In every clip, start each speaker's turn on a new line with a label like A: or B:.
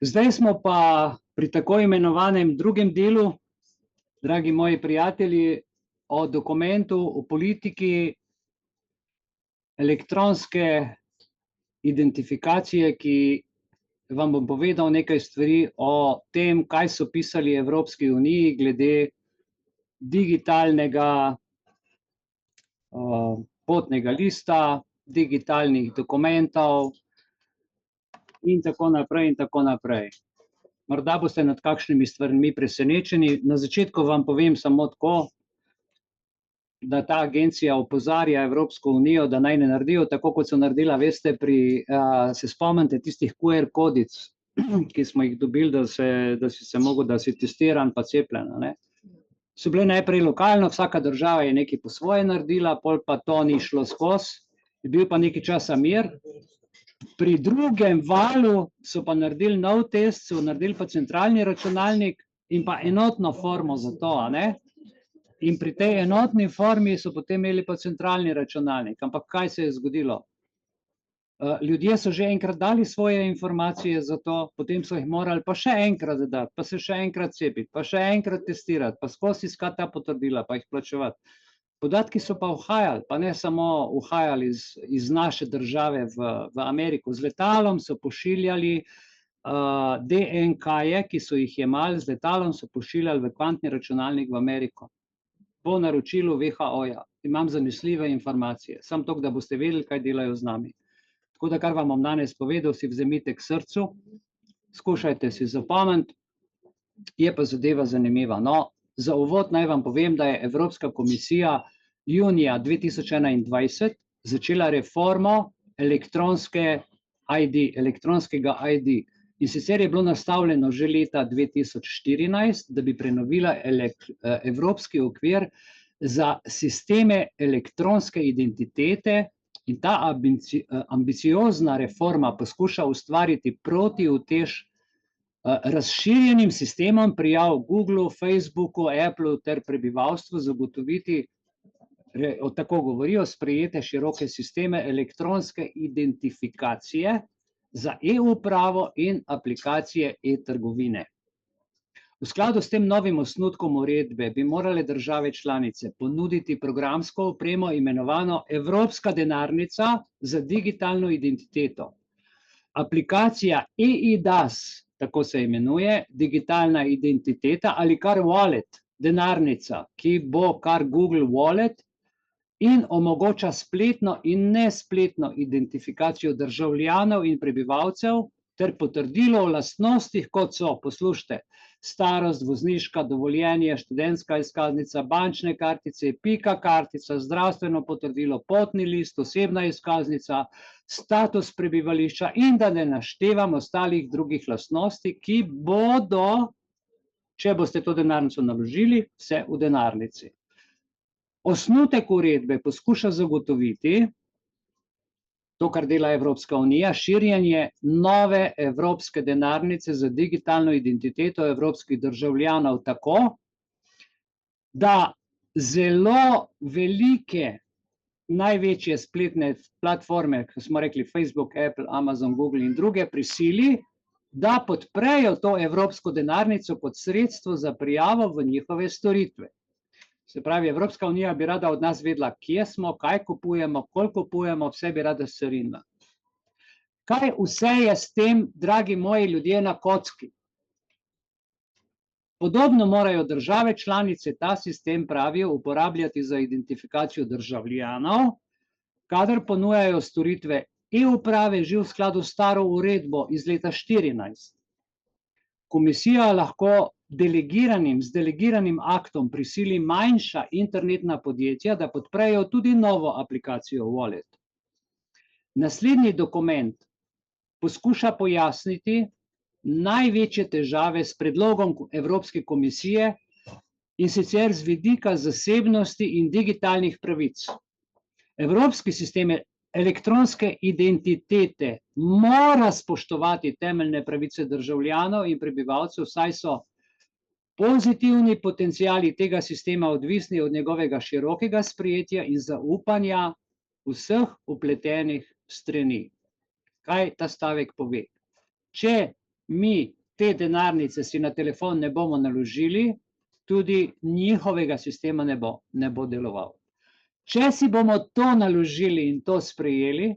A: Zdaj smo pa pri tako imenovanem drugem delu, dragi moji prijatelji, o dokumentu, o politiki elektronske identifikacije, ki vam bom povedal nekaj stvari o tem, kaj so pisali Evropski uniji glede digitalnega potnega lista, digitalnih dokumentov in tako naprej in tako naprej. Morda boste nad kakšnimi stvarmi presenečeni. Na začetku vam povem samo tako, da ta agencija opozarja Evropsko unijo, da naj ne naredijo tako, kot so naredila, veste, se spomnite tistih QR kodic, ki smo jih dobili, da si se mogel, da si testiran pa cepljen, ne? So bile najprej lokalno, vsaka država je nekaj po svoje naredila, pol pa to ni šlo skozi, je bil pa nekaj časa mir. Pri drugem valu so pa naredili nov test, so naredili pa centralni računalnik in pa enotno formo za to, a ne? In pri tej enotni formi so potem imeli pa centralni računalnik. Ampak kaj se je zgodilo? Ljudje so že enkrat dali svoje informacije za to, potem so jih morali pa še enkrat dati, pa se še enkrat cepiti, pa še enkrat testirati, pa skozi iskati ta potrdila, pa jih plačevati. Podatki so pa uhajali, pa ne samo uhajali iz naše države v Ameriko. Z letalom so pošiljali DNK-je, ki so jih jemali, z letalom so pošiljali v kvantni računalnik v Ameriko. Po naročilu WHO-ja. Imam zanesljive informacije. Samo to, da boste vedeli, kaj delajo z nami. Tako da, kar vam bom danes povedal, si vzemite k srcu, skušajte si zapomniti, je pa zadeva zanimiva. No, za uvod naj vam povem, da je Evropska komisija junija 2021 začela reformo elektronskega ID. In sicer je bilo nastavljeno že leta 2014, da bi prenovila evropski okvir za sisteme elektronske identitete, in ta ambiciozna reforma poskuša ustvariti protiutež razširjenim sistemom prijav Googlu, Facebooku, Appleu ter prebivalstvu zagotoviti, tako govorijo, sprejete široke sisteme elektronske identifikacije za e-upravo in aplikacije e-trgovine. V skladu s tem novim osnutkom uredbe bi morale države članice ponuditi programsko opremo imenovano Evropska denarnica za digitalno identiteto. Aplikacija eIDAS, tako se imenuje, digitalna identiteta ali kar wallet, denarnica, ki bo kar Google Wallet in omogoča spletno in nespletno identifikacijo državljanov in prebivalcev ter potrdilo o lastnostih, kot so, poslušajte, starost, vozniška dovoljenje, študentska izkaznica, bančne kartice, pika kartica, zdravstveno potrdilo, potni list, osebna izkaznica, status prebivališča in da ne naštevam ostalih drugih lastnosti, ki bodo, če boste to denarnico naložili, vse v denarnici. Osnutek uredbe poskuša zagotoviti to, kar dela Evropska unija, širjenje nove evropske denarnice za digitalno identiteto evropskih državljanov tako, da zelo velike, največje spletne platforme, kot smo rekli Facebook, Apple, Amazon, Google in druge, prisili, da podprejo to evropsko denarnico kot sredstvo za prijavo v njihove storitve. Se pravi, Evropska unija bi rada od nas vedela, kje smo, kaj kupujemo, koliko kupujemo, vse bi rada srina. Kaj vse je s tem, dragi moji ljudje, na kocki? Podobno morajo države članice ta sistem, pravijo, uporabljati za identifikacijo državljanov, kadar ponujajo storitve e-uprave že v skladu s staro uredbo iz leta 2014. Komisija lahko z delegiranim aktom prisili manjša internetna podjetja, da podprejo tudi novo aplikacijo Wallet. Naslednji dokument poskuša pojasniti največje težave s predlogom Evropske komisije, in sicer z vidika zasebnosti in digitalnih pravic. Evropski sistem elektronske identitete mora spoštovati temeljne pravice državljanov in prebivalcev, saj so pozitivni potenciali tega sistema odvisni od njegovega širokega sprejetja in zaupanja vseh vpletenih strani. Kaj ta stavek pove? Če mi te denarnice si na telefon ne bomo naložili, tudi njihovega sistema ne bo deloval. Če si bomo to naložili in to sprejeli,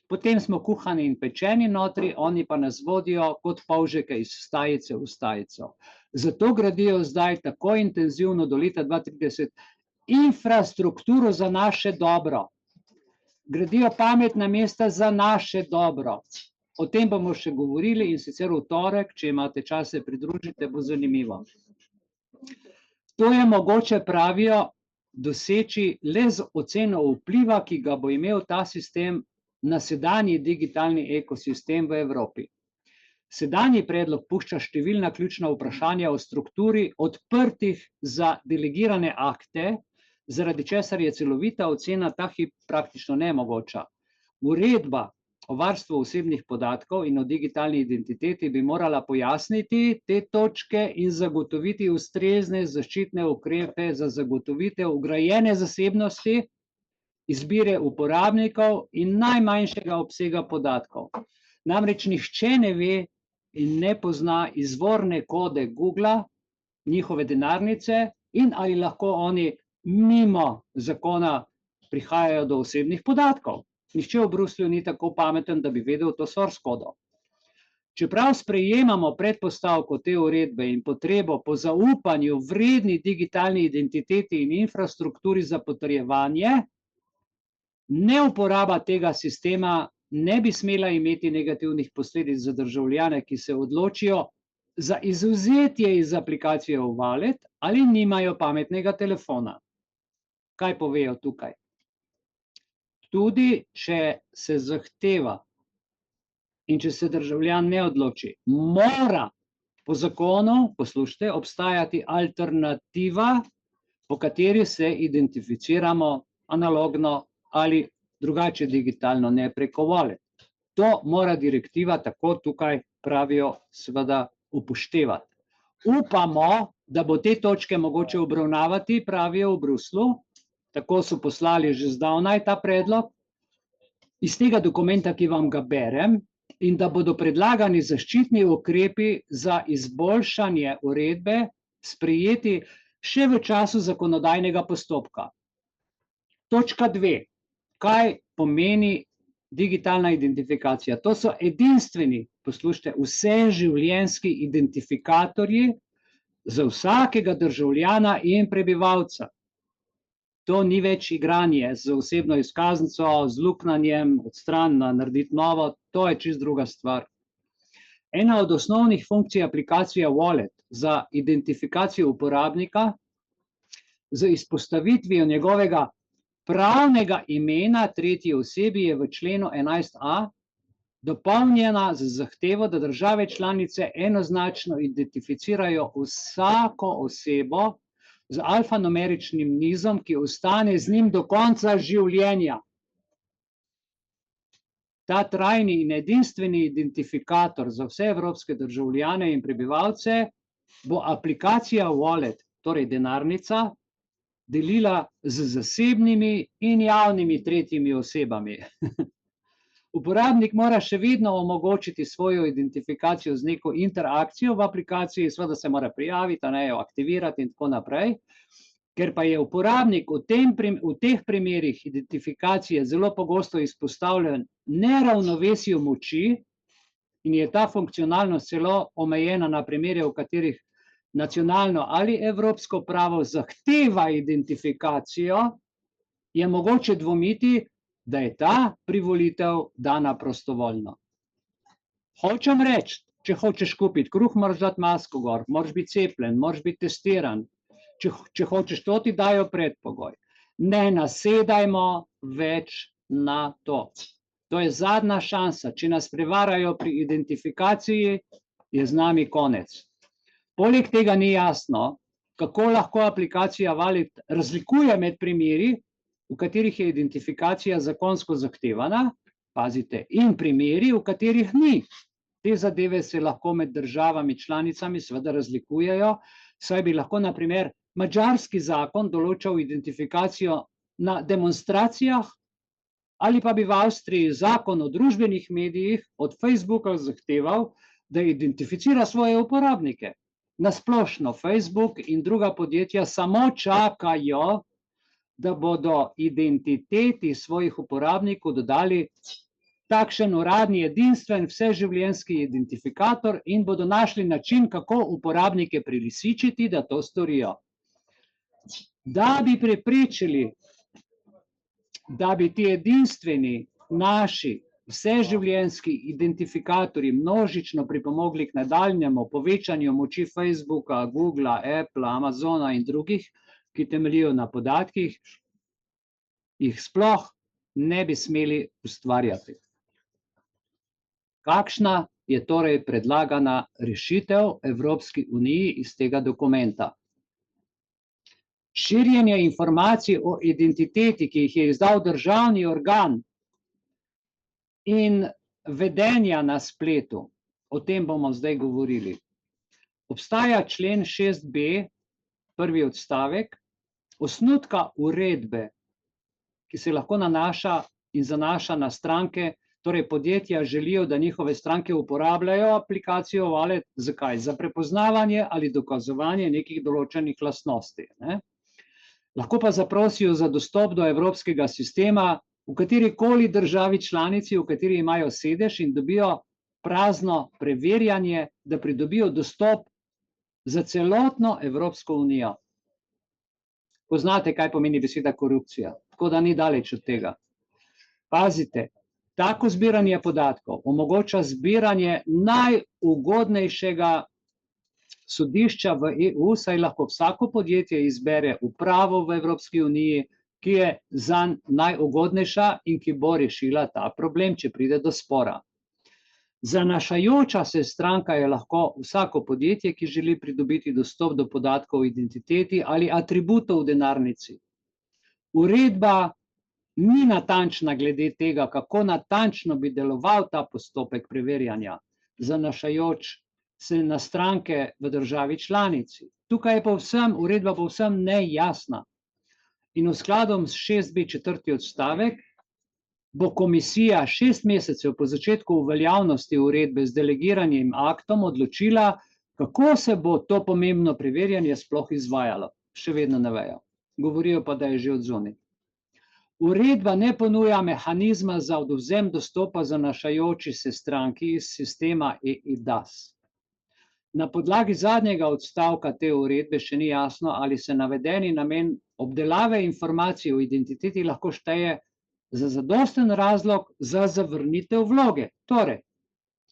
A: potem smo kuhani in pečeni notri, oni pa nas vodijo kot polžeke iz stajice v stajico. Zato gradijo zdaj tako intenzivno do leta 2030 infrastrukturo za naše dobro. Gradijo pametna mesta za naše dobro. O tem bomo še govorili in sicer v torek, če imate čas se pridružite, bo zanimivo. To je mogoče, pravijo, doseči le z oceno vpliva, ki ga bo imel ta sistem na sedanji digitalni ekosistem v Evropi. Sedanji predlog pušča številna ključna vprašanja o strukturi odprtih za delegirane akte, zaradi česar je celovita ocena ta hip praktično nemogoča. Uredba o varstvu osebnih podatkov in o digitalni identiteti bi morala pojasniti te točke in zagotoviti ustrezne zaščitne ukrepe za zagotovitev vgrajene zasebnosti, izbire uporabnikov in najmanjšega obsega podatkov. Namreč nihče ne ve in ne pozna izvorne kode Googla, njihove denarnice in ali lahko oni mimo zakona prihajajo do osebnih podatkov. Nihče v Bruslju ni tako pameten, da bi vedel to source kodo. Čeprav sprejemamo predpostavko te uredbe in potrebo po zaupanju vredni digitalni identiteti in infrastrukturi za potrjevanje, neuporaba tega sistema ne bi smela imeti negativnih posledic za državljane, ki se odločijo za izvzetje iz aplikacije v Wallet ali nimajo pametnega telefona. Kaj povejo tukaj? Tudi, če se zahteva in če se državljan ne odloči, mora po zakonu, poslušajte, obstajati alternativa, po kateri se identificiramo analogno ali drugače digitalno, ne preko Wallet. To mora direktiva, tako tukaj pravijo, seveda upoštevati. Upamo, da bo te točke mogoče obravnavati, pravijo v Bruslu, tako so poslali že zdavnaj ta predlog, iz tega dokumenta, ki vam ga berem, in da bodo predlagani zaščitni ukrepi za izboljšanje uredbe sprejeti še v času zakonodajnega postopka. Točka 2. Kaj pomeni digitalna identifikacija? To so edinstveni, poslušajte, vseživljenjski identifikatorji za vsakega državljana in prebivalca. To ni več igranje z osebno izkaznico, z luknjanjem, odstraniti, narediti novo, to je čisto druga stvar. Ena od osnovnih funkcij aplikacije Wallet za identifikacijo uporabnika z izpostavitvijo njegovega pravnega imena tretji osebi je v členu 11a dopolnjena z zahtevo, da države članice enoznačno identificirajo vsako osebo z alfanumeričnim nizom, ki ostane z njim do konca življenja. Ta trajni in edinstveni identifikator za vse evropske državljane in prebivalce bo aplikacija Wallet, torej denarnica, delila z zasebnimi in javnimi tretjimi osebami. Uporabnik mora še vedno omogočiti svojo identifikacijo z neko interakcijo v aplikaciji, seveda se mora prijaviti, jo aktivirati in tako naprej. Ker pa je uporabnik v teh primerih identifikacije zelo pogosto izpostavljen neravnovesju moči in je ta funkcionalnost celo omejena na primere, v katerih nacionalno ali evropsko pravo zahteva identifikacijo, je mogoče dvomiti, da je ta privolitev dana prostovoljno. Hočem reči, če hočeš kupiti kruh, moraš dati masko gor, moraš biti cepljen, moraš biti testiran. Če hočeš, to ti dajo predpogoj. Ne nasedajmo več na to. To je zadnja šansa. Če nas prevarajo pri identifikaciji, je z nami konec. Poleg tega ni jasno, kako lahko aplikacija Wallet razlikuje med primeri, v katerih je identifikacija zakonsko zahtevana, pazite, in primeri, v katerih ni. Te zadeve se lahko med državami članicami seveda razlikujejo, saj bi lahko, na primer, madžarski zakon določal identifikacijo na demonstracijah, ali pa bi v Avstriji zakon o družbenih medijih od Facebooka zahteval, da identificira svoje uporabnike. Na splošno Facebook in druga podjetja samo čakajo, da bodo identiteti svojih uporabnikov dodali takšen uradni, edinstven, vseživljenjski identifikator in bodo našli način, kako uporabnike prilisičiti, da to storijo. Da bi preprečili, da bi ti edinstveni naši vseživljenjski identifikatorji množično pripomogli k nadaljnjemu povečanju moči Facebooka, Googla, Apple, Amazona in drugih, ki temeljijo na podatkih, jih sploh ne bi smeli ustvarjati. Kakšna je torej predlagana rešitev Evropski uniji iz tega dokumenta? Širjenje informacij o identiteti, ki jih je izdal državni organ, in vedenja na spletu, o tem bomo zdaj govorili. Obstaja člen 6b, prvi odstavek, osnutka uredbe, ki se lahko nanaša in zanaša na stranke, torej podjetja želijo, da njihove stranke uporabljajo aplikacijo Wallet. Zakaj? Za prepoznavanje ali dokazovanje nekih določenih lastnosti. Lahko pa zaprosijo za dostop do evropskega sistema v katerikoli državi članici, v kateri imajo sedež, in dobijo prazno preverjanje, da pridobijo dostop za celotno Evropsko unijo. Poznate, kaj pomeni beseda korupcija, tako da ni daleč od tega. Pazite, tako zbiranje podatkov omogoča zbiranje najugodnejšega sodišča v EU, saj lahko vsako podjetje izbere upravo v Evropski uniji, ki je zanj najugodnejša in ki bo rešila ta problem, če pride do spora. Zanašajoča se stranka je lahko vsako podjetje, ki želi pridobiti dostop do podatkov o identiteti ali atributov v denarnici. Uredba ni natančna glede tega, kako natančno bi deloval ta postopek preverjanja, zanašajoč se na stranke v državi članici. Tukaj je uredba povsem nejasna. In v skladu s 6b četrti odstavek bo komisija 6 mesecev po začetku uveljavnosti uredbe z delegiranim aktom odločila, kako se bo to pomembno preverjanje sploh izvajalo. Še vedno ne vejo. Govorijo pa, da je že odzunaj. Uredba ne ponuja mehanizma za odvzem dostopa zanašajoči se stranki iz sistema eIDAS. Na podlagi zadnjega odstavka te uredbe še ni jasno, ali se navedeni namen obdelave informacij o identiteti lahko šteje za zadosten razlog za zavrnitev vloge. Torej,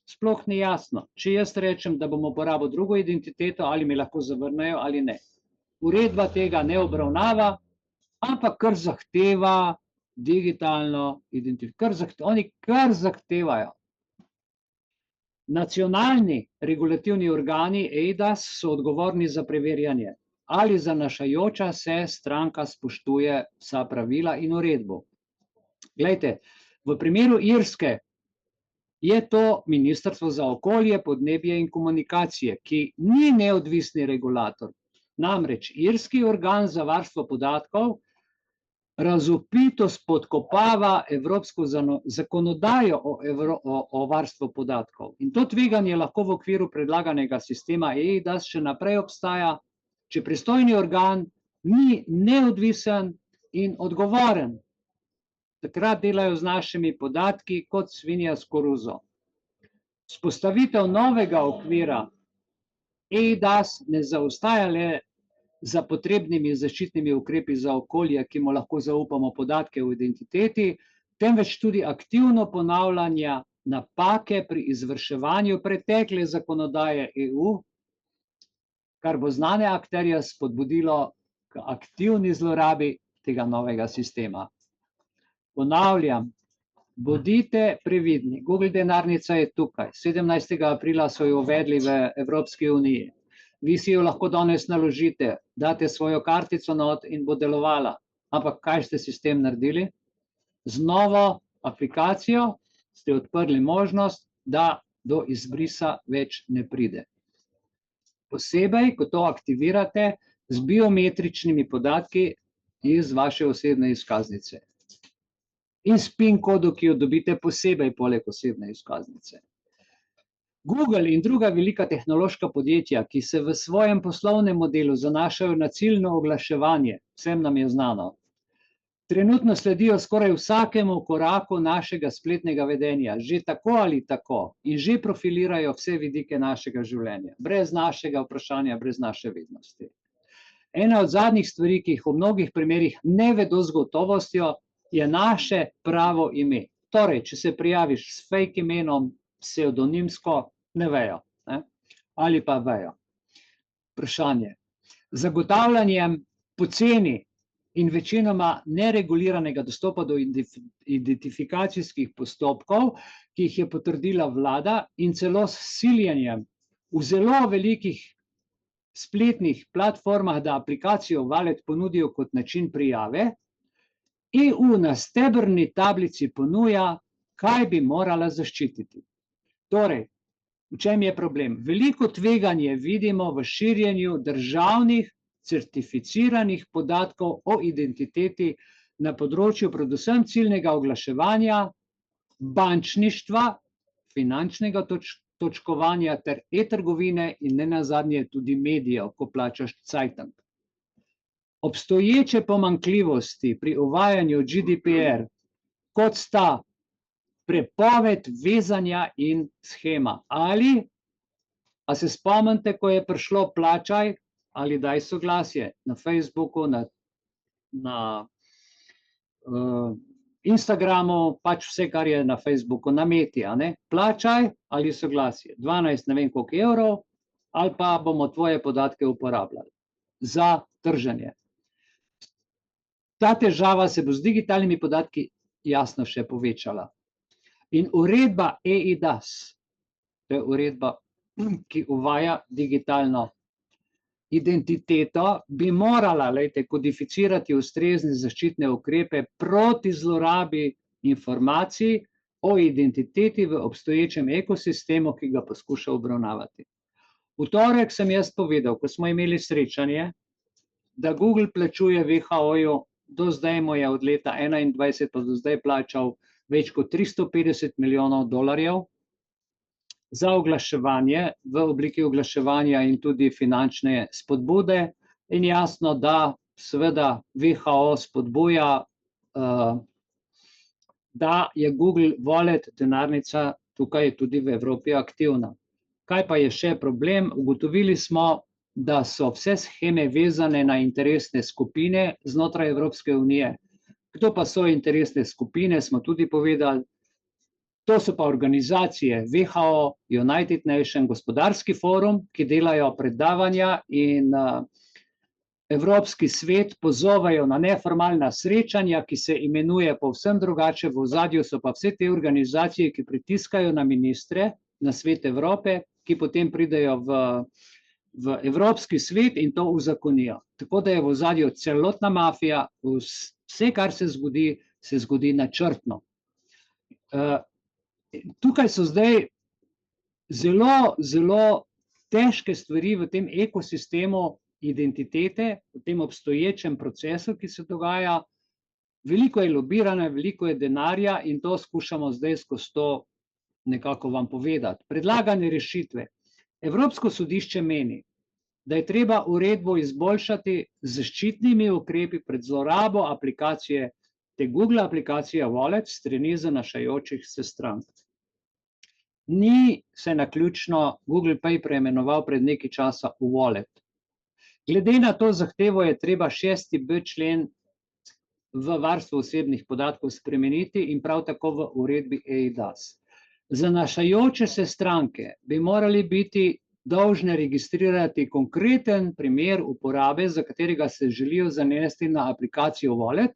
A: sploh ni jasno, če jaz rečem, da bom uporabil drugo identiteto, ali mi lahko zavrnejo ali ne. Uredba tega ne obravnava, ampak kar zahteva digitalno identifikacijo. Oni kar zahtevajo. Nacionalni regulativni organi eIDAS so odgovorni za preverjanje, ali zanašajoča se stranka spoštuje vsa pravila in uredbo. Glejte, v primeru Irske je to Ministrstvo za okolje, podnebje in komunikacije, ki ni neodvisni regulator. Namreč irski organ za varstvo podatkov razvpito spodkopava evropsko zakonodajo o varstvu podatkov. In to tveganje lahko v okviru predlaganega sistema eIDAS še naprej obstaja, če pristojni organ ni neodvisen in odgovoren. Takrat delajo z našimi podatki kot svinja s koruzo. Vzpostavitev novega okvira eIDAS ne zaostaja le za potrebnimi zaščitnimi ukrepi za okolje, ki mu lahko zaupamo podatke o identiteti, temveč tudi aktivno ponavljanje napake pri izvrševanju pretekle zakonodaje EU, kar bo znane akterje spodbudilo k aktivni zlorabi tega novega sistema. Ponavljam, bodite previdni. Google denarnica je tukaj. 17. aprila so jo uvedli v Evropski uniji. Vi si jo lahko danes naložite, date svojo kartico not in bo delovala. Ampak kaj ste si s tem naredili? Z novo aplikacijo ste odprli možnost, da do izbrisa več ne pride. Posebej, ko to aktivirate z biometričnimi podatki iz vaše osebne izkaznice. In s PIN kodu, ki jo dobite posebej poleg osebne izkaznice. Google in druga velika tehnološka podjetja, ki se v svojem poslovnem modelu zanašajo na ciljno oglaševanje, vsem nam je znano, trenutno sledijo skoraj vsakemu koraku našega spletnega vedenja, že tako ali tako, in že profilirajo vse vidike našega življenja, brez našega vprašanja, brez naše vednosti. Ena od zadnjih stvari, ki jih v mnogih primerih ne vedo z gotovostjo, je naše pravo ime. Torej, če se prijaviš s fake imenom, psevdonimsko, ne vejo, ne? Ali pa vejo. Vprašanje. Zagotavljanjem poceni in večinoma nereguliranega dostopa do identifikacijskih postopkov, ki jih je potrdila vlada, in celo s siljenjem v zelo velikih spletnih platformah, da aplikacijo Wallet ponudijo kot način prijave, EU na stebrni tablici ponuja, kaj bi morala zaščititi. Torej, v čem je problem? Veliko tveganje vidimo v širjenju državnih certificiranih podatkov o identiteti na področju predvsem ciljnega oglaševanja, bančništva, finančnega točkovanja ter e-trgovine in nenazadnje tudi medijev, ko plačaš cajtang. Obstoječe pomanjkljivosti pri uvajanju GDPR, kot sta prepoved vezanja in shema. Ali, a se spomnite, ko je prišlo plačaj ali daj soglasje na Facebooku, na Instagramu, pač vse, kar je na Facebooku, na Meti, a ne? Plačaj ali soglasje, 12 ne vem koliko evrov, ali pa bomo tvoje podatke uporabljali za trženje. Ta težava se bo z digitalnimi podatki jasno še povečala. In uredba eIDAS, to je uredba, ki uvaja digitalno identiteto, bi morala, kodificirati ustrezne zaščitne ukrepe proti zlorabi informacij o identiteti v obstoječem ekosistemu, ki ga poskuša obravnavati. V torek sem jaz povedal, ko smo imeli srečanje, da Google plačuje WHO-ju, do zdaj mu je od leta 2021 pa do zdaj plačal več kot $350 milijonov za oglaševanje, v obliki oglaševanja in tudi finančne spodbude, in jasno, da seveda WHO spodbuja, da je Google Wallet denarnica tukaj tudi v Evropi aktivna. Kaj pa je še problem? Ugotovili smo, da so vse sheme vezane na interesne skupine znotraj Evropske unije. Kdo pa so interesne skupine, smo tudi povedali. To so pa organizacije WHO, United Nations, Gospodarski forum, ki delajo predavanja, in Evropski svet pozovajo na neformalna srečanja, ki se imenuje povsem drugače, v ozadju so pa vse te organizacije, ki pritiskajo na ministre, na Svet Evrope, ki potem pridejo v Evropski svet in to uzakonijo. Tako da je v ozadju celotna mafija, vse, kar se zgodi načrtno. Tukaj so zdaj zelo, zelo težke stvari v tem ekosistemu identitete, v tem obstoječem procesu, ki se dogaja. Veliko je lobiranja, veliko je denarja in to skušamo zdaj skozi to nekako vam povedati. Predlagane rešitve. Evropsko sodišče meni, da je treba uredbo izboljšati z zaščitnimi ukrepi pred zlorabo aplikacije, te Google aplikacija Wallet, strani zanašajočih se strank. Ni se naključno Google Pay preimenoval pred nekaj časa v Wallet. Glede na to zahtevo je treba 6b člen v varstvu osebnih podatkov spremeniti in prav tako v uredbi eIDAS. Zanašajoče se stranke bi morali biti dolžne registrirati konkreten primer uporabe, za katerega se želijo zanesti na aplikacijo Wallet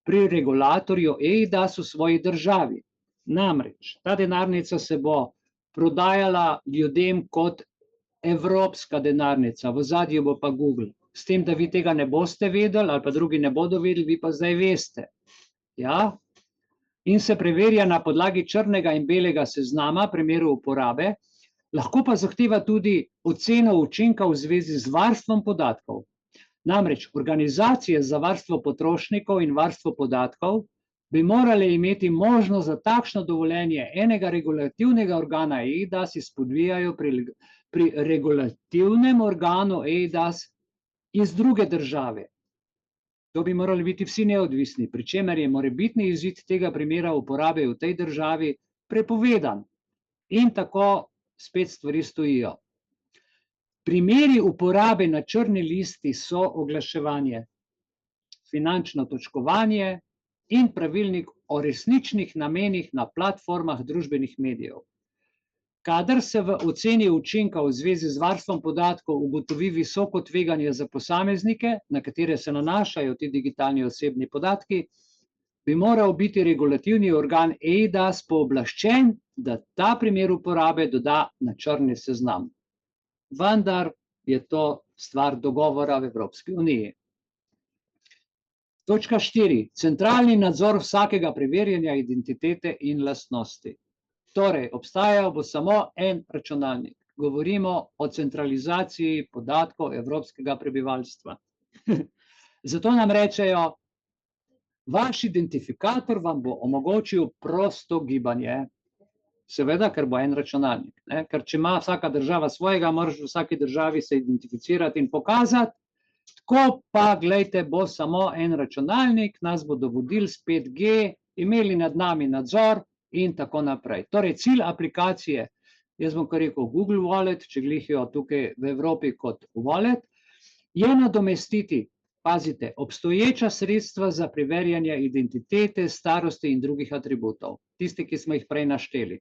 A: pri regulatorju eIDAS v svoji državi. Namreč, ta denarnica se bo prodajala ljudem kot evropska denarnica, v ozadju bo pa Google. S tem, da vi tega ne boste vedeli, ali pa drugi ne bodo vedeli, vi pa zdaj veste. Ja? In se preverja na podlagi črnega in belega seznama primeru uporabe, lahko pa zahteva tudi oceno učinka v zvezi z varstvom podatkov. Namreč, organizacije za varstvo potrošnikov in varstvo podatkov bi morali imeti možnost za takšno dovoljenje enega regulativnega organa eIDAS izpodbijajo pri regulativnem organu eIDAS iz druge države. To bi morali biti vsi neodvisni, pri čemer je morebitni izid tega primera uporabe v tej državi prepovedan. In tako spet stvari stojijo. Primeri uporabe na črni listi so oglaševanje, finančno točkovanje in pravilnik o resničnih namenih na platformah družbenih medijev. Kadar se v oceni učinka v zvezi z varstvom podatkov ugotovi visoko tveganje za posameznike, na katere se nanašajo ti digitalni osebni podatki, bi moral biti regulativni organ eIDAS pooblaščen, da ta primer uporabe doda na črni seznam. Vendar je to stvar dogovora v Evropski uniji. Točka 4. Centralni nadzor vsakega preverjanja identitete in lastnosti. Torej, obstajal bo samo en računalnik. Govorimo o centralizaciji podatkov evropskega prebivalstva. Zato nam rečejo, vaš identifikator vam bo omogočil prosto gibanje. Seveda, ker bo en računalnik. Ker če ima vsaka država svojega, moraš v vsaki državi se identificirati in pokazati. Tako pa, glejte, bo samo en računalnik, nas bodo vodili s 5G, imeli nad nami nadzor in tako naprej. Torej, cilj aplikacije, jaz bom kar rekel Google Wallet, če glihijo tukaj v Evropi kot Wallet, je nadomestiti, pazite, obstoječa sredstva za preverjanje identitete, starosti in drugih atributov. Tisti, ki smo jih prej našteli.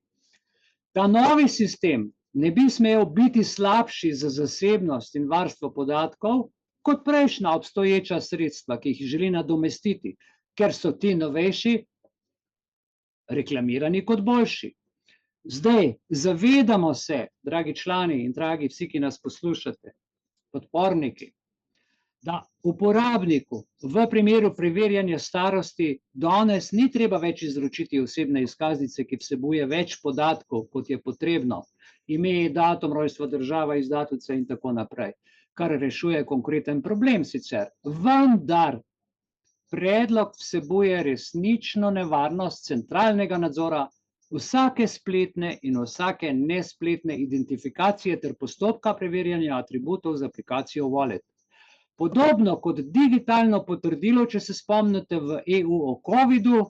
A: Ta novi sistem ne bi smel biti slabši za zasebnost in varstvo podatkov, kot prejšnja obstoječa sredstva, ki jih želi nadomestiti, ker so ti novejši reklamirani kot boljši. Zdaj, zavedamo se, dragi člani in dragi vsi, ki nas poslušate, podporniki, da uporabniku v primeru preverjanja starosti danes ni treba več izročiti osebne izkaznice, ki vsebuje več podatkov, kot je potrebno, ime, datum rojstva, država, izdatoce in tako naprej, kar rešuje konkreten problem sicer. Vendar predlog vsebuje resnično nevarnost centralnega nadzora vsake spletne in vsake nespletne identifikacije ter postopka preverjanja atributov z aplikacijo Wallet. Podobno kot digitalno potrdilo, če se spomnite v EU o COVID-u,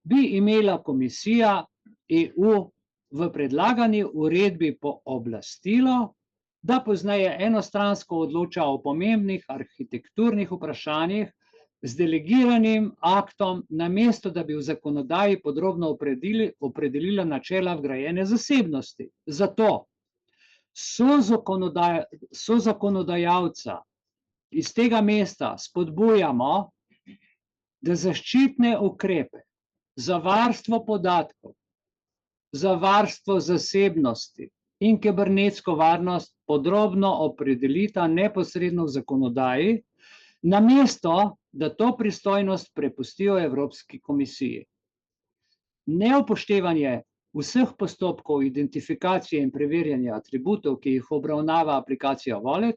A: bi imela komisija EU v predlagani uredbi pooblastilo, da pozneje enostransko odloča o pomembnih arhitekturnih vprašanjih z delegiranim aktom, namesto da bi v zakonodaji podrobno opredelila načela vgrajene zasebnosti. Zato sozakonodajalca iz tega mesta spodbujamo, da zaščitne ukrepe za varstvo podatkov, za varstvo zasebnosti in kibernetsko varnost podrobno opredelita neposredno v zakonodaji, namesto da to pristojnost prepustijo Evropski komisiji. Neupoštevanje vseh postopkov identifikacije in preverjanja atributov, ki jih obravnava aplikacija Wallet,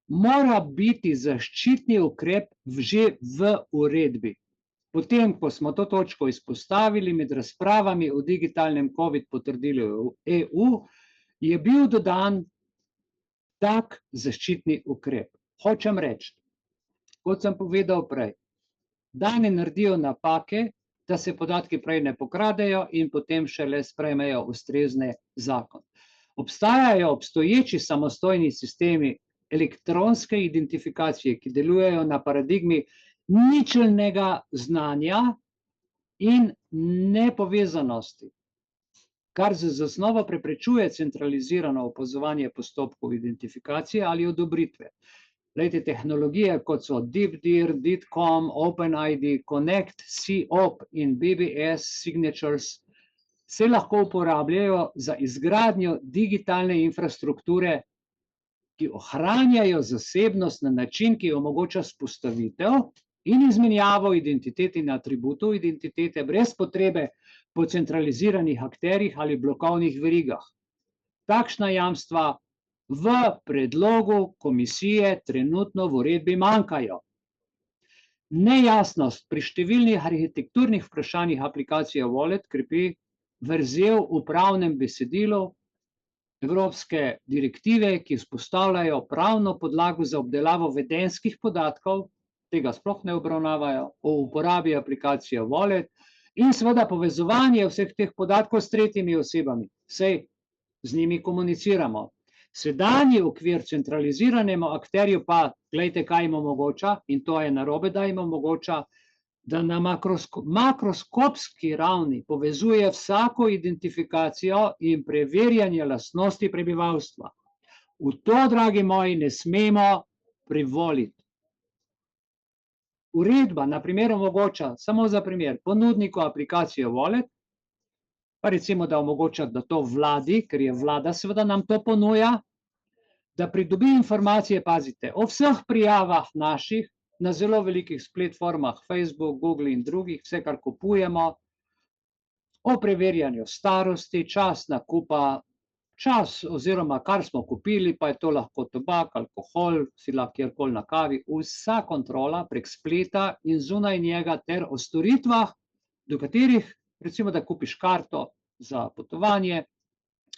A: mora biti zaščitni ukrep že v uredbi. Potem, ko smo to točko izpostavili med razpravami o digitalnem COVID potrdilu EU, je bil dodan tak zaščitni ukrep. Hočem reči, kot sem povedal prej, da ne naredijo napake, da se podatki prej ne pokradejo in potem šele sprejmejo ustrezne zakon. Obstajajo obstoječi samostojni sistemi elektronske identifikacije, ki delujejo na paradigmi ničelnega znanja in nepovezanosti, kar z zasnovo preprečuje centralizirano opazovanje postopkov identifikacije ali odobritve. Glejte, tehnologije kot so DeepDir, DITCOM, OpenID, Connect, COP in BBS Signatures se lahko uporabljajo za izgradnjo digitalne infrastrukture, ki ohranjajo zasebnost na način, ki omogoča vzpostavitev in izmenjavo identitet in atributov identitete brez potrebe po centraliziranih akterjih ali blokovnih verigah. Takšna jamstva v predlogu komisije trenutno v uredbi manjkajo. Nejasnost pri številnih arhitekturnih vprašanjih aplikacije Wallet krepi vrzel v pravnem besedilu evropske direktive, ki vzpostavljajo pravno podlago za obdelavo vedenjskih podatkov, tega sploh ne obravnavajo, o uporabi aplikacije Wallet in seveda povezovanje vseh teh podatkov s tretjimi osebami, saj z njimi komuniciramo. Sedanji okvir centraliziranemu akterju pa, glejte, kaj jim omogoča, in to je narobe, da jim omogoča, da na makroskopski ravni povezuje vsako identifikacijo in preverjanje lastnosti prebivalstva. V to, dragi moji, ne smemo privoliti. Uredba, na primer, omogoča, samo za primer, ponudniku aplikacije Wallet, pa recimo, da omogoča, da to vladi, ker je vlada seveda nam to ponuja, da pridobi informacije, pazite, o vseh prijavah naših na zelo velikih platformah, Facebook, Google in drugih, vse, kar kupujemo, o preverjanju starosti, čas nakupa, čas oziroma kar smo kupili, pa je to lahko tobak, alkohol, si lahko kjerkoli na kavi, vsa kontrola prek spleta in zunaj njega ter o storitvah, do katerih, recimo, da kupiš karto za potovanje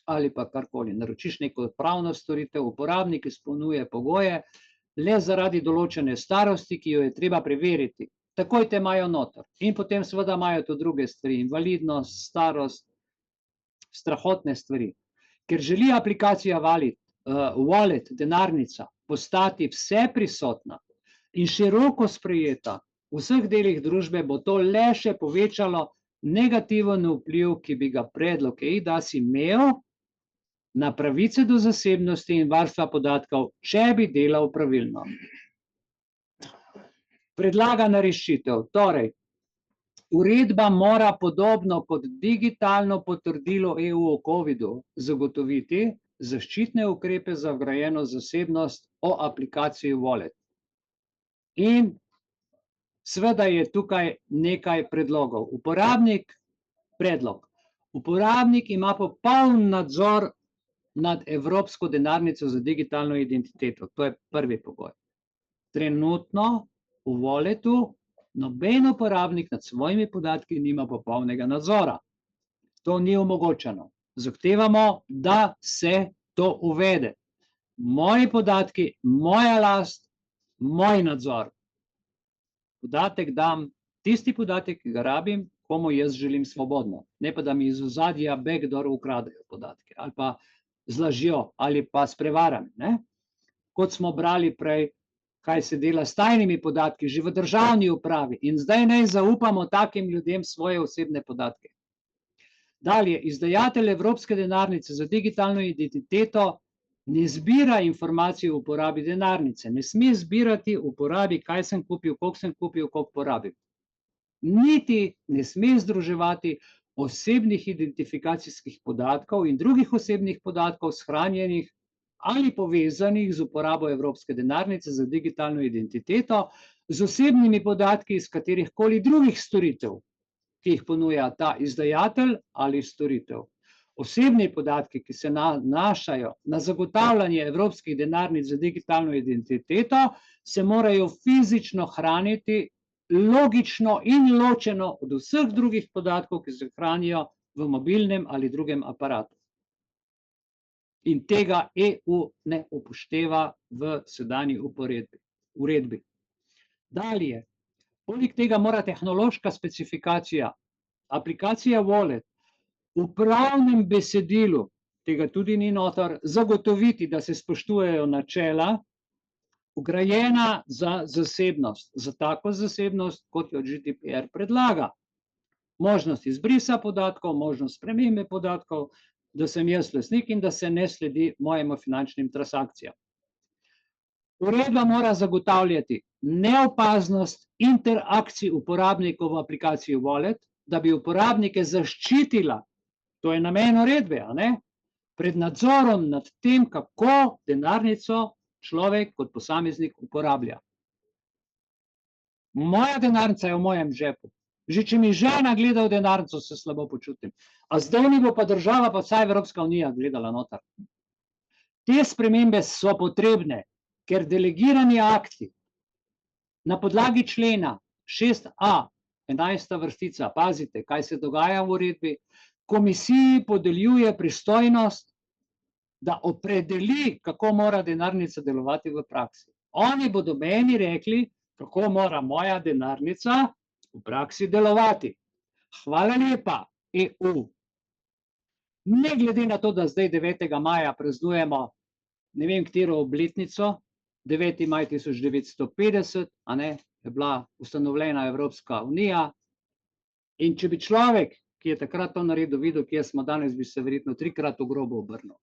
A: ali pa karkoli, naročiš neko pravno storitev, uporabnik izpolnjuje pogoje, le zaradi določene starosti, ki jo je treba preveriti. Takoj te imajo noter. In potem seveda imajo to druge stvari, invalidnost, starost, strahotne stvari. Ker želi aplikacija Wallet, denarnica, postati vse prisotna in široko sprejeta v vseh delih družbe, bo to le še povečalo negativen vpliv, ki bi ga predlog eIDAS imel na pravice do zasebnosti in varstva podatkov, če bi delal pravilno. Predlagana rešitev, torej, uredba mora podobno kot digitalno potrdilo EU o covidu zagotoviti zaščitne ukrepe za vgrajeno zasebnost o aplikaciji Wallet. In seveda je tukaj nekaj predlogov. Uporabnik ima popoln nadzor nad evropsko denarnico za digitalno identiteto. To je prvi pogoj. Trenutno v Walletu noben uporabnik nad svojimi podatki nima popolnega nadzora. To ni omogočeno. Zahtevamo, da se to uvede. Moji podatki, moja last, moj nadzor. Podatek dam, tisti podatek, ki ga rabim, komu jaz želim svobodno. Ne pa, da mi iz ozadja backdoor ukradejo podatke ali pa z lažjo ali pa s prevarami, ne? Kot smo brali prej, kaj se dela s tajnimi podatki, že v državni upravi, in zdaj naj zaupamo takim ljudem svoje osebne podatke. Dalje, izdajatelj Evropske denarnice za digitalno identiteto ne zbira informacij o uporabi denarnice, ne sme zbirati o uporabi, kaj sem kupil, koliko porabim. Niti ne sme združevati osebnih identifikacijskih podatkov in drugih osebnih podatkov shranjenih ali povezanih z uporabo Evropske denarnice za digitalno identiteto z osebnimi podatki iz katerihkoli drugih storitev, ki jih ponuja ta izdajatelj ali storitev. Osebni podatki, ki se nanašajo na zagotavljanje evropskih denarnic za digitalno identiteto, se morajo fizično hraniti logično in ločeno od vseh drugih podatkov, ki se hranijo v mobilnem ali drugem aparatu. In tega EU ne upošteva v sedanji uredbi. Dalje, poleg tega mora tehnološka specifikacija, aplikacija Wallet, v pravnem besedilu, tega tudi ni noter, zagotoviti, da se spoštujejo načela, vgrajena za zasebnost, za tako zasebnost, kot jo GDPR predlaga. Možnost izbrisa podatkov, možnost spremembe podatkov, da sem jaz lastnik in da se ne sledi mojim finančnim transakcijam. Uredba mora zagotavljati neopaznost interakcij uporabnikov v aplikaciji Wallet, da bi uporabnike zaščitila, to je namen uredbe, a ne, pred nadzorom nad tem, kako denarnico človek kot posameznik uporablja. Moja denarnica je v mojem žepu. Že če mi žena gleda v denarnico, se slabo počutim. A zdaj mi bo pa država, pa vsa Evropska unija gledala noter. Te spremembe so potrebne, ker delegirani akti na podlagi člena 6a, 11. vrstica, pazite, kaj se dogaja v uredbi. Komisiji podeljuje pristojnost, da opredeli, kako mora denarnica delovati v praksi. Oni bodo meni rekli, kako mora moja denarnica v praksi delovati. Hvala lepa, EU. Ne glede na to, da zdaj 9. maja praznujemo ne vem katero obletnico, 9. maj 1950, je bila ustanovljena Evropska unija, in če bi človek, ki je takrat to naredil, videl, kje smo danes, bi se verjetno 3-krat v grobo obrnil.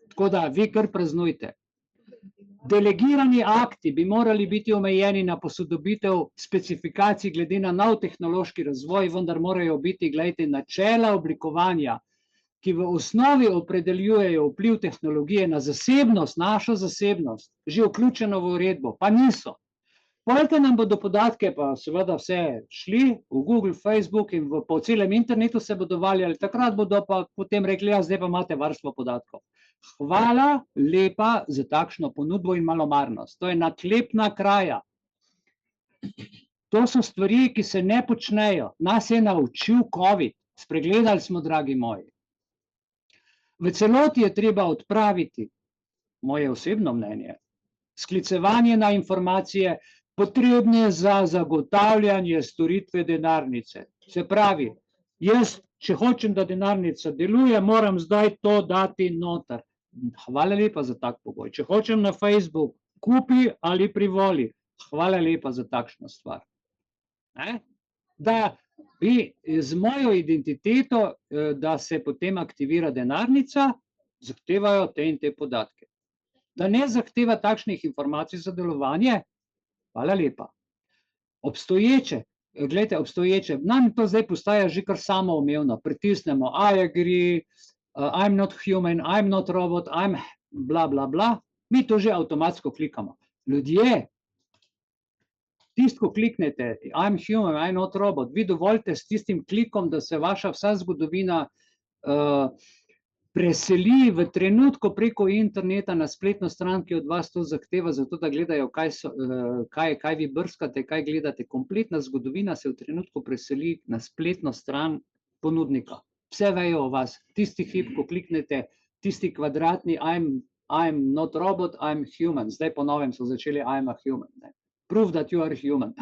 A: Tako da vi kar praznujte. Delegirani akti bi morali biti omejeni na posodobitev specifikacij glede na nov tehnološki razvoj, vendar morajo biti, glejte, načela oblikovanja, ki v osnovi opredeljujejo vpliv tehnologije na zasebnost, našo zasebnost, že vključeno v uredbo, pa niso. Pojdite nam bodo podatke, pa seveda vse šli v Google, Facebook in po celem internetu se bodo valjali, takrat bodo pa potem rekli, ja, zdaj pa imate varstvo podatkov. Hvala lepa za takšno ponudbo in malomarnost. To je naklepna kraja. To so stvari, ki se ne počnejo. Nas je naučil COVID. Spregledali smo, dragi moji. V celoti je treba odpraviti, moje osebno mnenje, sklicevanje na informacije, potrebne za zagotavljanje storitve denarnice. Se pravi, jaz, če hočem, da denarnica deluje, moram zdaj to dati noter. Hvala lepa za tak pogoj. Če hočem na Facebook, kupi ali privoli. Hvala lepa za takšno stvar. Da bi z mojo identiteto, da se potem aktivira denarnica, zahtevajo te in te podatke. Da ne zahteva takšnih informacij za delovanje, hvala lepa. Obstoječe, gledajte, obstoječe, nam to zdaj postaja že kar samoumevno, pritisnemo I agree, I'm not human, I'm not robot, I'm bla bla bla, mi to že avtomatsko klikamo. Ljudje, tisto, ko kliknete I'm human, I'm not robot, vi dovolite s tistim klikom, da se vaša vsa zgodovina preseli v trenutku preko interneta na spletno stran, ki od vas to zahteva, zato da gledajo, kaj vi brskate, kaj gledate. Kompletna zgodovina se v trenutku preseli na spletno stran ponudnika. Vse vejo o vas. Tisti hip, ko kliknete, tisti kvadratni I'm not robot, I'm human. Zdaj po novem so začeli I'm a human. Prove that you are human.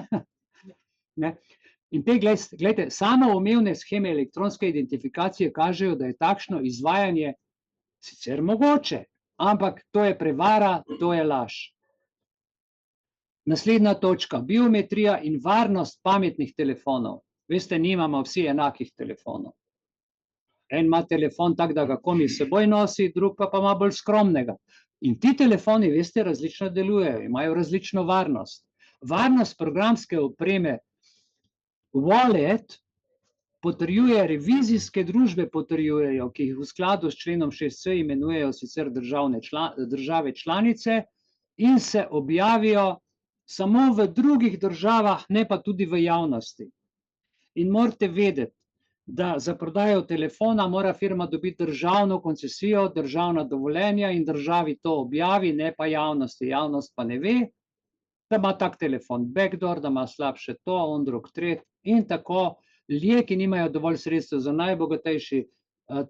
A: In te, gledajte, samoumevne sheme elektronske identifikacije kažejo, da je takšno izvajanje sicer mogoče, ampak to je prevara, to je laž. Naslednja točka, biometrija in varnost pametnih telefonov. Veste, nimamo vsi enakih telefonov. En ima telefon tak, da ga komi s seboj nosi, drug pa ima bolj skromnega. In ti telefoni, veste, različno delujejo, imajo različno varnost. Varnost programske opreme Wallet potrjuje, revizijske družbe potrjujejo, ki jih v skladu s členom 6c imenujejo sicer države članice in se objavijo samo v drugih državah, ne pa tudi v javnosti. In morate vedeti, da za prodajo telefona mora firma dobiti državno koncesijo, državna dovoljenja in državi to objavi, ne pa javnosti. Javnost pa ne ve, da ima tak telefon backdoor, da ima slabše to, on drug tret in tako. Ljudje, ki nimajo dovolj sredstev za najbogatejši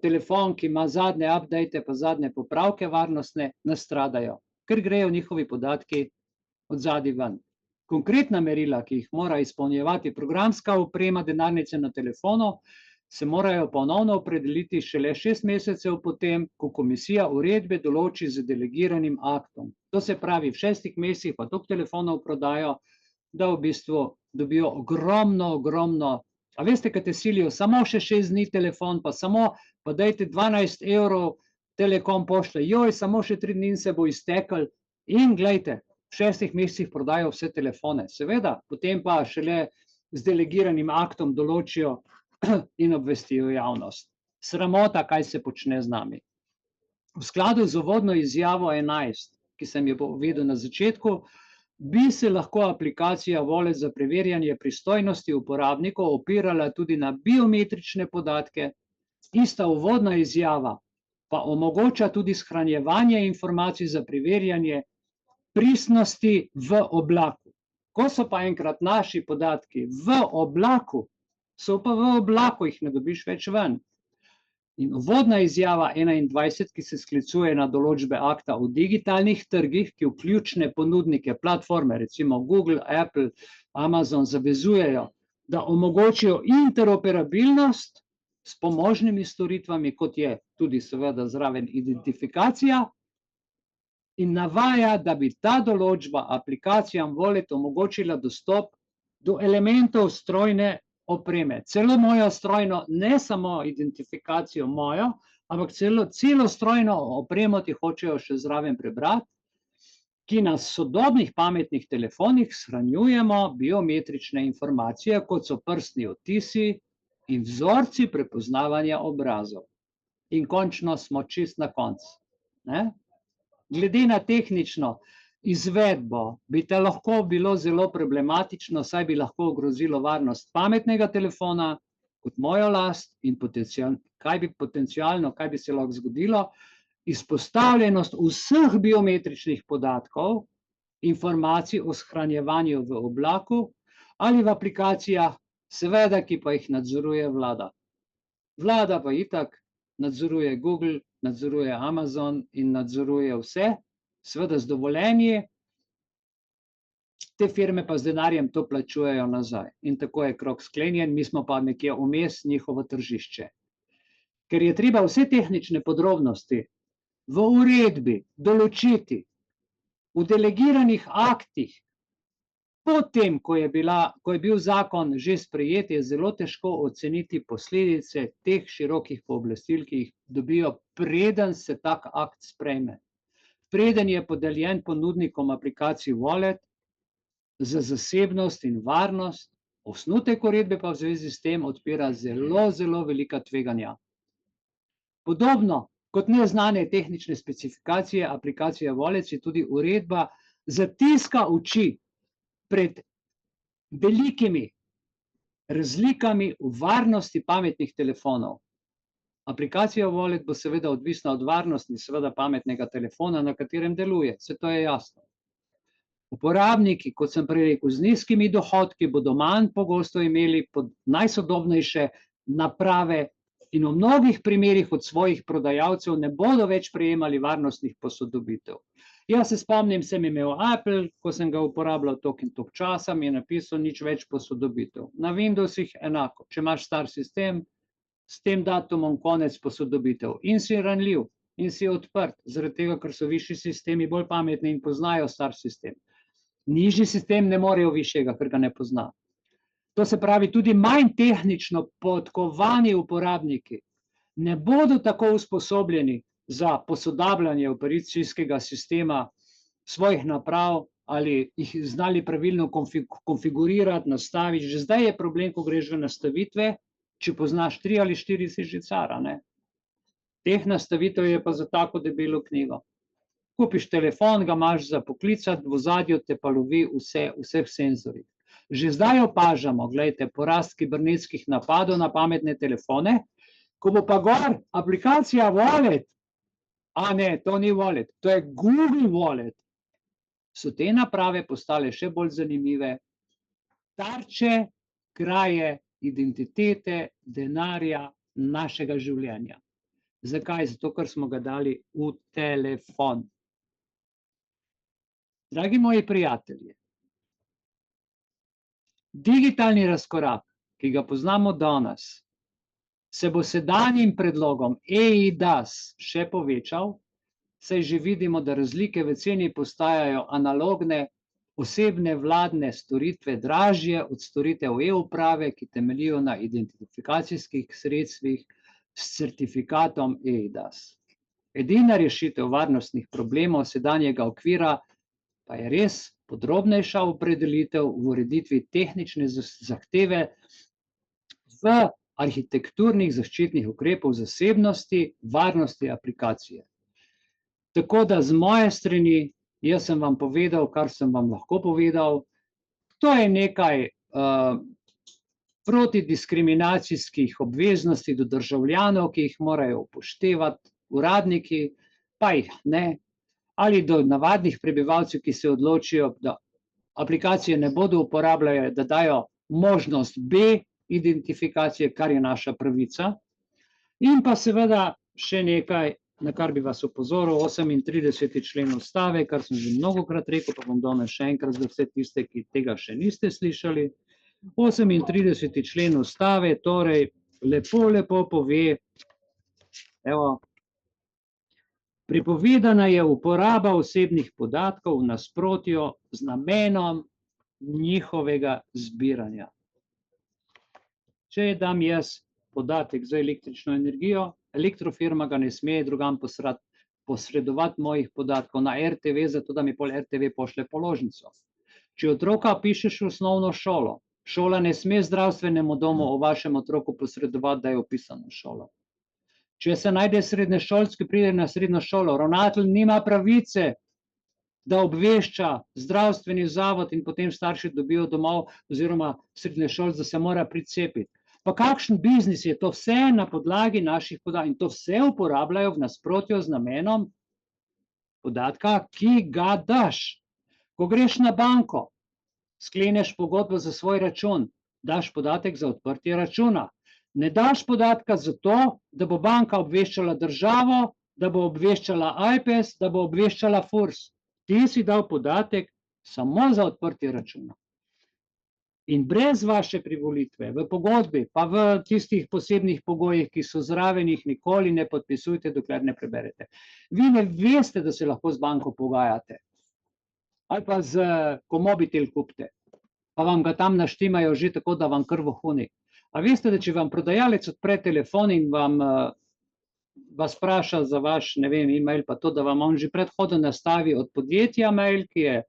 A: telefon, ki ima zadnje update, pa zadnje popravke varnostne, nastradajo, ker grejo njihovi podatki od zadaj ven. Konkretna merila, ki jih mora izpolnjevati programska oprema denarnice na telefonu, se morajo ponovno opredeliti šele 6 mesecev potem, ko komisija uredbe določi z delegiranim aktom. To se pravi, v 6 mesecih pa toliko telefonov prodajo, da v bistvu dobijo ogromno. A veste, kaj te silijo? Samo še 6 dni telefon, pa dajte 12 €, Telekom pošle, samo še 3 dni se bo iztekel in glejte, v 6 mesecih prodajo vse telefone. Seveda, potem pa šele z delegiranim aktom določijo in obvestijo javnost. Sramota, kaj se počne z nami. V skladu z uvodno izjavo 11, ki sem jo povedal na začetku, bi se lahko aplikacija Wallet za preverjanje pristojnosti uporabnikov opirala tudi na biometrične podatke. Ista uvodna izjava pa omogoča tudi shranjevanje informacij za preverjanje pristnosti v oblaku. Ko so pa enkrat naši podatki v oblaku, so pa v oblaku, jih ne dobiš več ven. In uvodna izjava 21, ki se sklicuje na določbe akta o digitalnih trgih, ki vključne ponudnike platforme, recimo Google, Apple, Amazon, zavezujejo, da omogočijo interoperabilnost s pomožnimi storitvami, kot je tudi seveda zraven identifikacija, in navaja, da bi ta določba aplikacijam Wallet omogočila dostop do elementov strojne opreme. Celo mojo strojno, ne samo identifikacijo mojo, ampak celo strojno opremo ti hočejo še zraven prebrati, ki na sodobnih pametnih telefonih shranjujemo biometrične informacije, kot so prstni odtisi in vzorci prepoznavanja obrazov. In končno smo čist na koncu. Glede na tehnično izvedbo bi te lahko bilo zelo problematično, saj bi lahko ogrozilo varnost pametnega telefona kot mojo last in kaj bi se lahko zgodilo, izpostavljenost vseh biometričnih podatkov, informacij o shranjevanju v oblaku ali v aplikacijah, seveda, ki pa jih nadzoruje vlada. Vlada pa itak nadzoruje Google, nadzoruje Amazon in nadzoruje vse, seveda z dovoljenji, te firme pa z denarjem to plačujejo nazaj. In tako je krog sklenjen, mi smo pa nekje vmes njihovo tržišče. Ker je treba vse tehnične podrobnosti v uredbi določiti, v delegiranih aktih, potem, ko je bil zakon že sprejet, je zelo težko oceniti posledice teh širokih pooblastil, ki jih dobijo, preden se tak akt sprejme. Preden je podeljen ponudnikom aplikacij Wallet za zasebnost in varnost, osnutek uredbe pa v zvezi s tem odpira zelo, zelo velika tveganja. Podobno kot neznane tehnične specifikacije aplikacije Wallet je tudi uredba zatiska oči pred velikimi razlikami v varnosti pametnih telefonov. Aplikacija Wallet bo seveda odvisna od varnosti, seveda pametnega telefona, na katerem deluje, vse to je jasno. Uporabniki, kot sem prej rekel, z nizkimi dohodki bodo manj pogosto imeli najsodobnejše naprave in v mnogih primerih od svojih prodajalcev ne bodo več prejemali varnostnih posodobitev. Jaz se spomnim, sem imel Apple, ko sem ga uporabljal toliko in toliko časa, mi je napisal nič več posodobitev. Na Windowsih enako, če imaš star sistem, s tem datumom konec posodobitev in si ranljiv in si odprt, zaradi tega, ker so višji sistemi bolj pametni in poznajo star sistem. Nižji sistem ne morejo višjega, ker ga ne pozna. To se pravi, tudi manj tehnično podkovani uporabniki ne bodo tako usposobljeni za posodabljanje operacijskega sistema svojih naprav ali jih znali pravilno konfigurirati, nastaviti. Že zdaj je problem, ko greš v nastavitve, če poznaš 3 ali 4 si že car, ne? Teh nastavitev je pa za tako debelo knjigo. Kupiš telefon, ga imaš za poklicati, v ozadju te pa lovi vseh senzorjev. Že zdaj opažamo, gledajte, porast kibernetskih napadov na pametne telefone, ko bo pa gor aplikacija Wallet, a ne, to ni Wallet, to je Google Wallet, so te naprave postale še bolj zanimive, tarče, kraje, identitete, denarja našega življenja. Zakaj? Zato, ker smo ga dali v telefon. Dragi moji prijatelji, digitalni razkorak, ki ga poznamo danes, se bo sedanjim predlogom eIDAS še povečal, saj že vidimo, da razlike v ceni postajajo analogne, osebne vladne storitve dražje od storitev e-uprave, ki temeljijo na identifikacijskih sredstvih s certifikatom eIDAS. Edina rešitev varnostnih problemov sedanjega okvira pa je res podrobnejša opredelitev v ureditvi tehnične zahteve v arhitekturnih zaščitnih ukrepov zasebnosti, varnosti aplikacije. Tako da z moje strani, jaz sem vam povedal, kar sem vam lahko povedal, to je nekaj protidiskriminacijskih obveznosti do državljanov, ki jih morajo upoštevati uradniki, pa jih ne, ali do navadnih prebivalcev, ki se odločijo, da aplikacije ne bodo uporabljale, da dajo možnost B identifikacije, kar je naša pravica. In pa seveda še nekaj, na kar bi vas opozoril, 38. člen Ustave, kar sem že mnogokrat rekel, pa bom danes še enkrat za vse tiste, ki tega še niste slišali. 38. člen Ustave, torej lepo pove, evo, prepovedana je uporaba osebnih podatkov v nasprotju z namenom njihovega zbiranja. Če dam jaz podatek za električno energijo, elektrofirma ga ne sme drugam posredovati mojih podatkov na RTV, zato da mi pol RTV pošlje položnico. Če otroka pišeš v osnovno šolo, šola ne sme zdravstvenemu domu o vašem otroku posredovati, da je vpisan v šolo. Če se najde srednješolski, pride na srednjo šolo, ravnatelj nima pravice, da obvešča zdravstveni zavod in potem starši dobijo domov oziroma srednješolc, da se mora pricepiti. Pa kakšen biznis je to? Vse na podlagi naših podatkov in to vse uporabljajo v nasprotju z namenom podatka, ki ga daš. Ko greš na banko, skleneš pogodbo za svoj račun, daš podatek za odprtje računa. Ne daš podatka zato, da bo banka obveščala državo, da bo obveščala AJPES, da bo obveščala FURS. Ti si dal podatek samo za odprtje računa. In brez vaše privolitve v pogodbi, pa v tistih posebnih pogojih, ki so zraven, jih nikoli ne podpisujte, dokler ne preberete. Vi ne veste, da se lahko z banko pogajate. Ali pa ko mobitel kupite, pa vam ga tam naštimajo že tako, da vam kar vohuni. A veste, da če vam prodajalec odpre telefon in vas vpraša za vaš, ne vem, e-mail, pa to, da vam on že predhodno nastavi od podjetja mail, ki je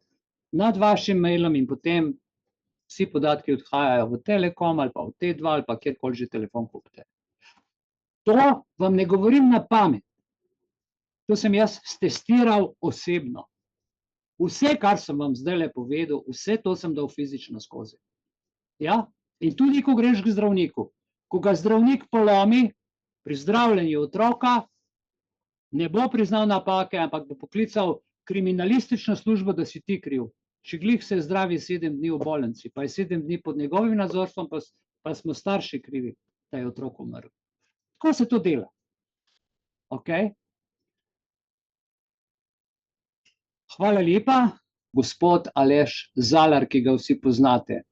A: nad vašim mailom in potem vsi podatki odhajajo v Telekom ali pa v T2 ali pa kjerkoli že telefon kupite. To vam ne govorim na pamet. To sem jaz stestiral osebno. Vse, kar sem vam zdajle povedal, vse to sem dal fizično skozi. Ja? In tudi, ko greš k zdravniku, ko ga zdravnik polomi pri zdravljenju otroka, ne bo priznal napake, ampak bo poklical kriminalistično službo, da si ti kriv. Če glih se zdravi 7 dni v bolnici, pa je 7 dni pod njegovim nadzorstvom, pa smo starši krivi, da je otrok umrl. Tako se to dela. Okay? Hvala lepa, gospod Aleš Zalar, ki ga vsi poznate.